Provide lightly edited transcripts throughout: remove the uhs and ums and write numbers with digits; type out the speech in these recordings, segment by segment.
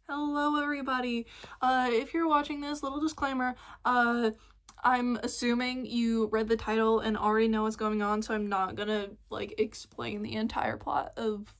Hello, everybody. If you're watching this, little disclaimer, I'm assuming you read the title and already know what's going on, so I'm not gonna, explain the entire plot of,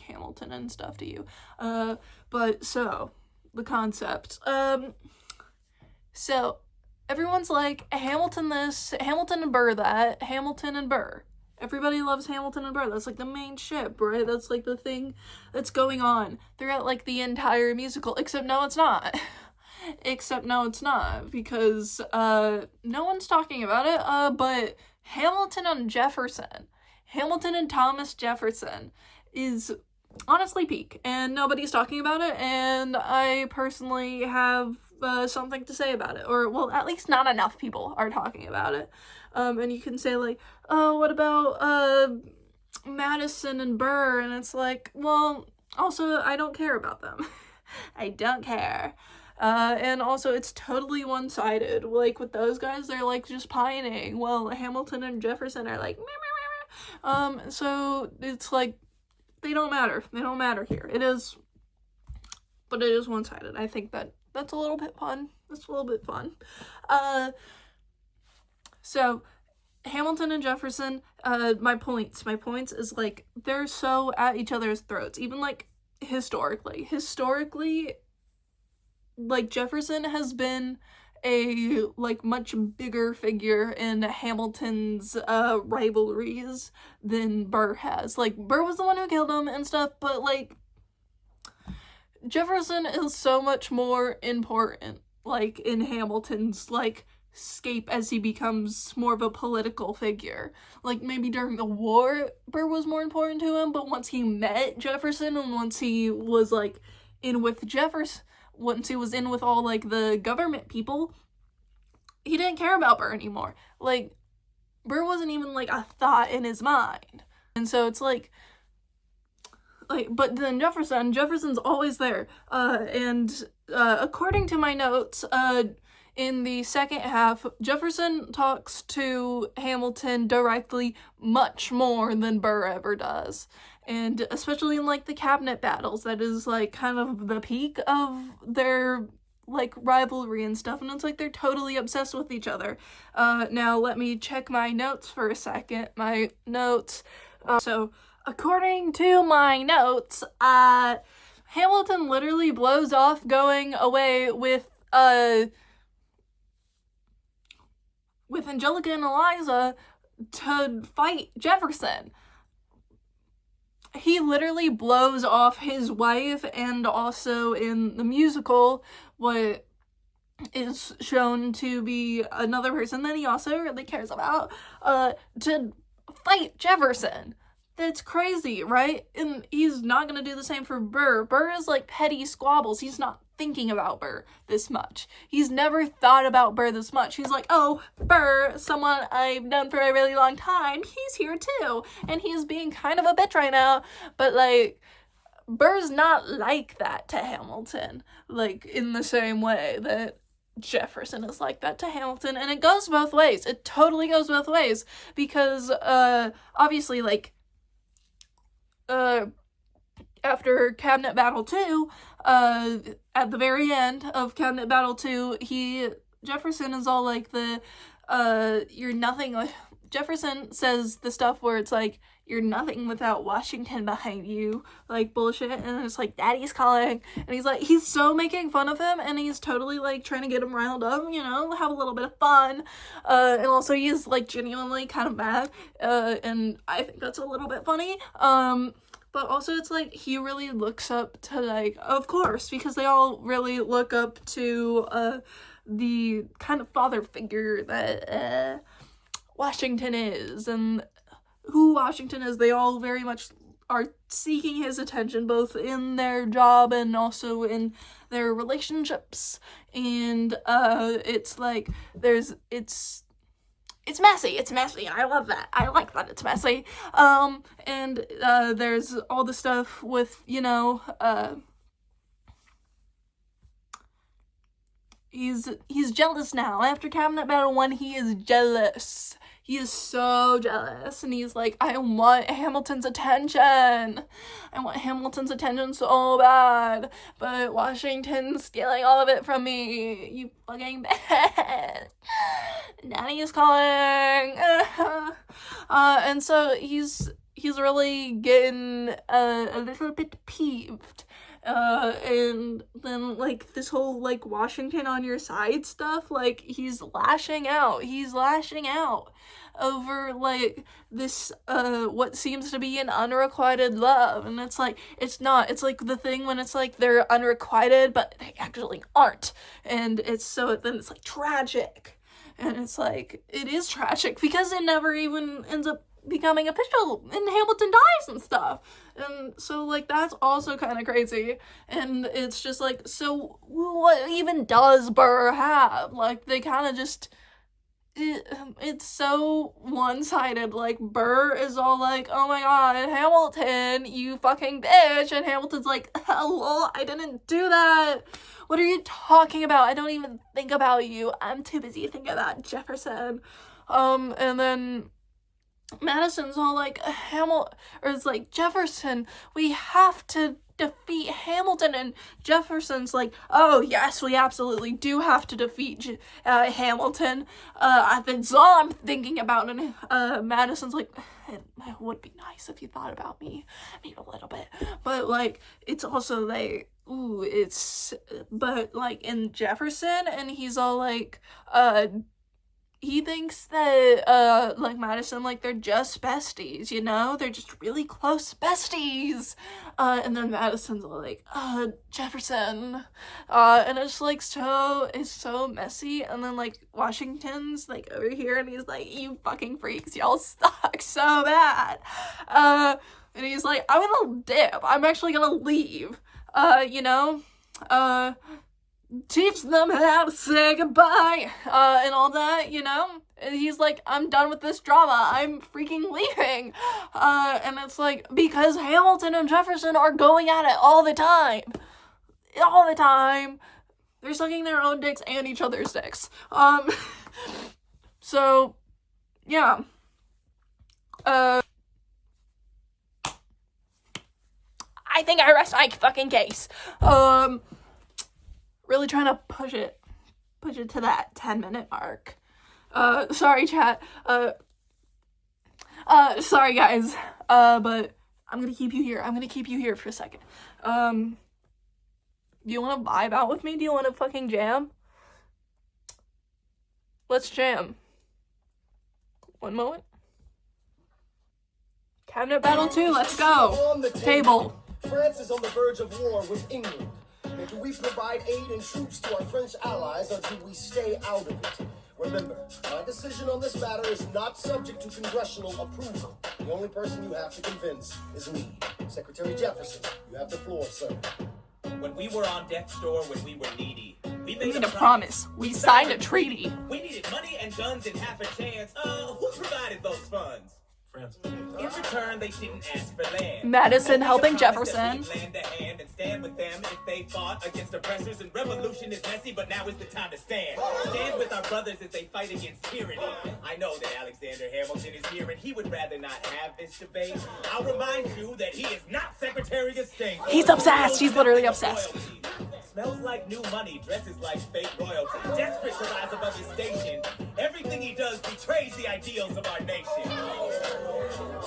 Hamilton and stuff to you. The concept. So, everyone's like, Hamilton this, Hamilton and Burr that, Hamilton and Burr. Everybody loves Hamilton and Burr. That's like the main ship, right? That's like the thing that's going on throughout like the entire musical. Except no, it's not. Except no, it's not, because no one's talking about it. But Hamilton and Jefferson, Hamilton and Thomas Jefferson, is honestly peak, and nobody's talking about it. And I personally have something to say about it, or well, at least not enough people are talking about it. And you can say like, oh, what about Madison and Burr? And it's like, well, also I don't care about them. I don't care. And also it's totally one-sided. Like with those guys, they're like just pining. Well, Hamilton and Jefferson are like, meh, meh, meh, meh. So it's like they don't matter. They don't matter here. It is, but it is one-sided. I think that's a little bit fun. That's a little bit fun. So Hamilton and Jefferson, my points is like they're so at each other's throats, even like historically, like Jefferson has been a like much bigger figure in Hamilton's rivalries than Burr has. Like Burr was the one who killed him and stuff, but like Jefferson is so much more important like in Hamilton's like scape as he becomes more of a political figure. Like maybe during the war Burr was more important to him, but once he met Jefferson and once he was like in with Jefferson, once he was in with all like the government people, he didn't care about Burr anymore. Like Burr wasn't even like a thought in his mind. And so it's like but then Jefferson's always there. And according to my notes, in the second half, Jefferson talks to Hamilton directly much more than Burr ever does. And especially in like the cabinet battles, that is like kind of the peak of their like rivalry and stuff, and it's like they're totally obsessed with each other. Now let me check my notes for a second. My notes. So according to my notes, Hamilton literally blows off going away with Angelica and Eliza to fight Jefferson. He literally blows off his wife, and also in the musical, what is shown to be another person that he also really cares about, to fight Jefferson. That's crazy, right? And he's not gonna do the same for Burr. Burr is like petty squabbles. He's not thinking about Burr this much. He's never thought about Burr this much. He's like, oh, Burr, someone I've known for a really long time, he's here too. And he's being kind of a bitch right now. But like, Burr's not like that to Hamilton. Like, in the same way that Jefferson is like that to Hamilton. And it goes both ways. It totally goes both ways. Because, obviously, like, after Cabinet Battle 2, at the very end of Cabinet Battle 2, Jefferson is all like you're nothing, Jefferson says the stuff where it's like, you're nothing without Washington behind you, like bullshit, and it's like, Daddy's calling, and he's so making fun of him, and he's totally like trying to get him riled up, have a little bit of fun, and also he's like genuinely kind of mad, and I think that's a little bit funny, but also it's like he really looks up to, like, of course, because they all really look up to the kind of father figure that Washington is, and who Washington is. They all very much are seeking his attention, both in their job and also in their relationships. And it's like it's messy. It's messy. I love that. I like that it's messy. And there's all the stuff with, he's jealous now. After Cabinet Battle 1, he is jealous. He is so jealous, and he's like, I want Hamilton's attention. I want Hamilton's attention so bad, but Washington's stealing all of it from me. You fucking bitch. Daddy is calling. And so he's really getting a little bit peeved. And then, like, this whole, like, Washington on your side stuff, like, he's lashing out over, like, this, what seems to be an unrequited love, and it's like, it's not, it's like the thing when it's like, they're unrequited, but they actually aren't, and it's so, then it's, like, tragic, and it's like, it is tragic, because it never even ends up becoming official, and Hamilton dies and stuff, and so, like, that's also kind of crazy, and it's just like, so what even does Burr have? Like, they kind of just, it's so one-sided. Like, Burr is all like, oh my god, Hamilton, you fucking bitch, and Hamilton's like, hello, I didn't do that. What are you talking about? I don't even think about you. I'm too busy thinking about Jefferson. And then Madison's all like, it's like, Jefferson, we have to defeat Hamilton, and Jefferson's like, oh yes, we absolutely do have to defeat Hamilton. That's all I'm thinking about, and Madison's like, it would be nice if you thought about me, maybe a little bit, but like, it's also like, but like, in Jefferson, and he's all like, he thinks that, like, Madison, like, they're just besties, you know? They're just really close besties. And then Madison's like, Jefferson. And it's, like, it's so messy. And then, like, Washington's, like, over here, and he's like, you fucking freaks, y'all suck so bad. And he's like, I'm gonna dip. I'm actually gonna leave. You know? Teach them how to say goodbye, and all that, you know? And he's like, I'm done with this drama, I'm freaking leaving. And it's like, because Hamilton and Jefferson are going at it all the time. They're sucking their own dicks and each other's dicks. So, yeah. I think I rest my fucking case. Really trying to push it to that 10-minute mark. Sorry, chat. Sorry, guys. But I'm gonna keep you here for a second. Do you want to vibe out with me? Do you want to fucking jam? Let's jam. One moment. Cabinet Battle 2, let's go. Table. France is on the verge of war with England. Do we provide aid and troops to our French allies, or do we stay out of it? Remember, my decision on this matter is not subject to congressional approval. The only person you have to convince is me. Secretary Jefferson, you have the floor, sir. When we were on death's door, when we were needy, we made a promise. We signed a treaty. We needed money and guns and half a chance. Who provided those funds? France. In return, they didn't ask for land. Madison helping Jefferson. Lend a hand and stand with them if they fought against oppressors. And revolution is messy, but now is the time to stand. Stand with our brothers as they fight against tyranny. I know that Alexander Hamilton is here, and he would rather not have this debate. I'll remind you that he is not Secretary of State. He's obsessed. He's literally obsessed. Smells like new money, dresses like fake royalty. Desperate to rise above his station. Everything he does betrays the ideals of our nation.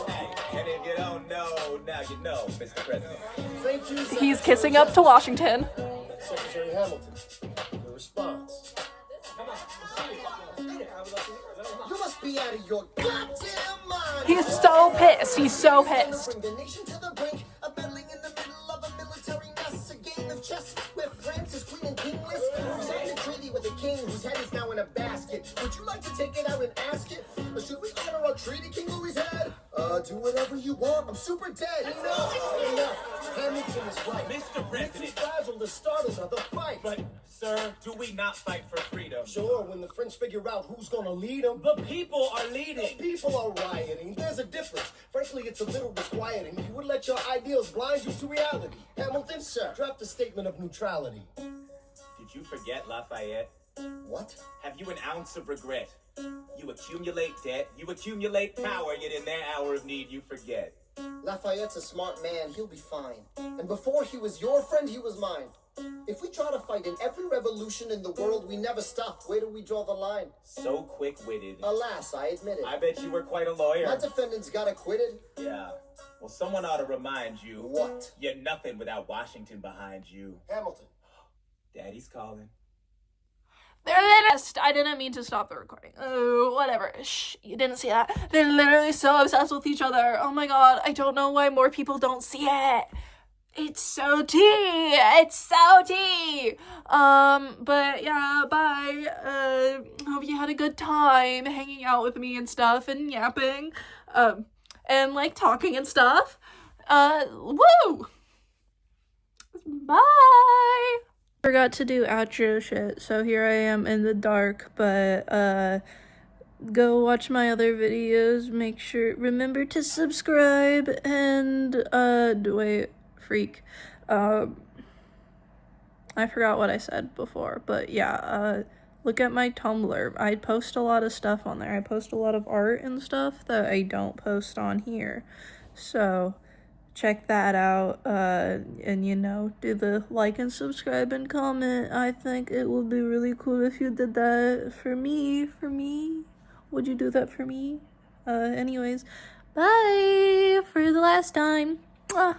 Hey, and if you don't know, now you know, Mr. President. Thank you, He's kissing up to Washington. Secretary Hamilton, your response. You must be out of your goddamn mind. He's so pissed. He's so pissed. Bring the nation to the brink of meddling in the middle of a military mess, a game of chess where France is queen and kingless. You signed a treaty with a king whose head is now in a basket. Would you like to take it out and ask it? Or should we honor our treaty, King Louis's head? Do whatever you want. I'm super dead. Enough. Hamilton is right. Mr. President. It's too fragile to start another fight. But, sir, do we not fight for freedom? Sure, when the French figure out who's gonna lead them. The people are leading. The people are rioting. There's a difference. Frankly, it's a little disquieting. You would let your ideals blind you to reality. Hamilton, sir, draft a statement of neutrality. Did you forget Lafayette? What? Have you an ounce of regret? You accumulate debt, you accumulate power, yet in their hour of need you forget. Lafayette's a smart man, he'll be fine. And before he was your friend, he was mine. If we try to fight in every revolution in the world, we never stop. Where do we draw the line? So quick-witted. Alas, I admit it. I bet you were quite a lawyer. My defendants got acquitted. Yeah. Well, someone ought to remind you. What? You're nothing without Washington behind you. Hamilton. Daddy's calling. I didn't mean to stop the recording. Oh, whatever. Shh, you didn't see that. They're literally so obsessed with each other. Oh my god, I don't know why more people don't see it. It's so tea. It's so tea. But yeah, bye. Hope you had a good time hanging out with me and stuff and yapping. And like talking and stuff. Woo! Bye! Forgot to do outro shit, so here I am in the dark, but go watch my other videos. Remember to subscribe and wait, freak. I forgot what I said before, but yeah, look at my Tumblr. I post a lot of stuff on there. I post a lot of art and stuff that I don't post on here. So check that out, and do the like and subscribe and comment. I think it would be really cool if you did that for me. Would you do that for me? Anyways, bye for the last time. Mwah.